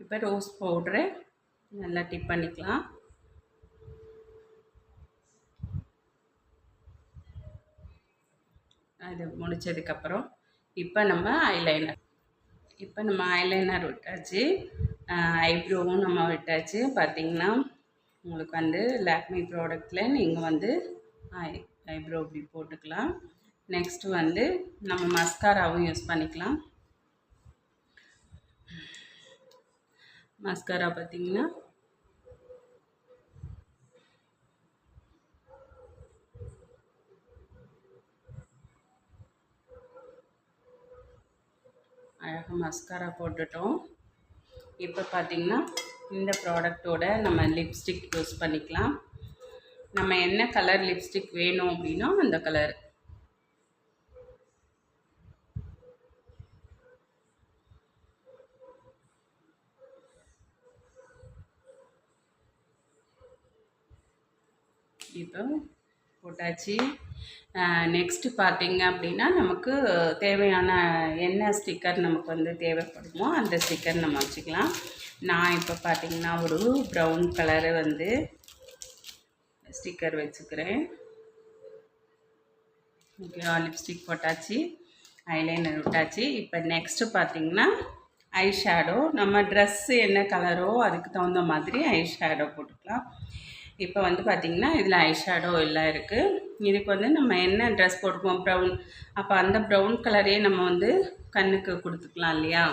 இப்போ rose powder நல்லா tip பண்ணிக்கலாம். அது முடித்ததுக்கப்புறம் இப்போ நம்ம ஐலைனர் விட்டாச்சு. ஐப்ரோவும் நம்ம விட்டாச்சு. பார்த்திங்கன்னா உங்களுக்கு வந்து லாக்மி ப்ராடக்டில் நீங்கள் வந்து ஐப்ரோ இப்படி போட்டுக்கலாம். நெக்ஸ்ட்டு வந்து நம்ம மஸ்காராவும் யூஸ் பண்ணிக்கலாம். மஸ்காரா பார்த்திங்கன்னா அழகாக மஸ்காரா போட்டுட்டோம். இப்போ பார்த்திங்கன்னா இந்த ப்ராடக்டோட நம்ம லிப்ஸ்டிக் யூஸ் பண்ணிக்கலாம். நம்ம என்ன கலர் லிப்ஸ்டிக் வேணும் அப்படின்னா அந்த கலர். இப்போ போட்டாச்சு. நெக்ஸ்ட்டு பார்த்திங்க அப்படின்னா நமக்கு தேவையான என்ன ஸ்டிக்கர் நமக்கு வந்து தேவைப்படுமோ அந்த ஸ்டிக்கர் நம்ம வச்சுக்கலாம். நான் இப்போ பார்த்திங்கன்னா ஒரு ப்ரௌன் கலரு வந்து ஸ்டிக்கர் வச்சுக்கிறேன். ஓகேவா? லிப்ஸ்டிக் போட்டாச்சு, ஐலைனர் விட்டாச்சு. இப்போ நெக்ஸ்ட்டு பார்த்திங்கன்னா ஐ ஷேடோ. நம்ம ட்ரெஸ்ஸு என்ன கலரோ அதுக்கு தகுந்த மாதிரி ஐ ஷேடோ போட்டுக்கலாம். இப்போ வந்து பார்த்திங்கன்னா இதில் ஐ ஷேடோ எல்லாம் இருக்குது. இதுக்கு வந்து நம்ம என்ன ட்ரெஸ் போட்டுக்குவோம் ப்ரௌன், அப்போ அந்த ப்ரௌன் கலரே நம்ம வந்து கண்ணுக்கு கொடுத்துக்கலாம் இல்லையா?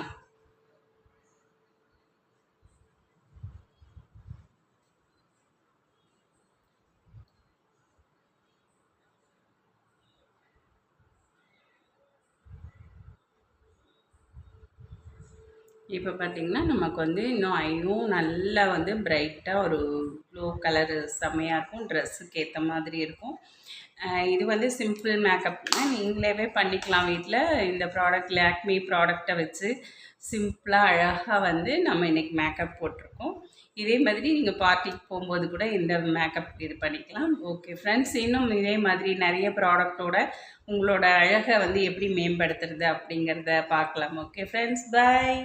இப்போ பார்த்திங்கன்னா நமக்கு வந்து இன்னும் ஐயும் நல்லா வந்து பிரைட்டாக ஒரு ப்ளூ கலரு செம்மையாக இருக்கும். ட்ரெஸ்ஸுக்கு ஏற்ற மாதிரி இருக்கும். இது வந்து சிம்பிள் மேக்கப்னா நீங்களே பண்ணிக்கலாம் வீட்டில். இந்த ப்ராடக்ட் லாக்மி ப்ராடக்டை வச்சு சிம்பிளாக அழகாக வந்து நம்ம இன்றைக்கி மேக்கப் போட்டிருக்கோம். இதே மாதிரி நீங்கள் பார்ட்டிக்கு போகும்போது கூட இந்த மேக்கப் இது பண்ணிக்கலாம். ஓகே ஃப்ரெண்ட்ஸ், இன்னும் இதே மாதிரி நிறைய ப்ராடக்டோட உங்களோட அழகை வந்து எப்படி மேம்படுத்துறது அப்படிங்கிறத பார்க்கலாம். ஓகே ஃப்ரெண்ட்ஸ், பாய்.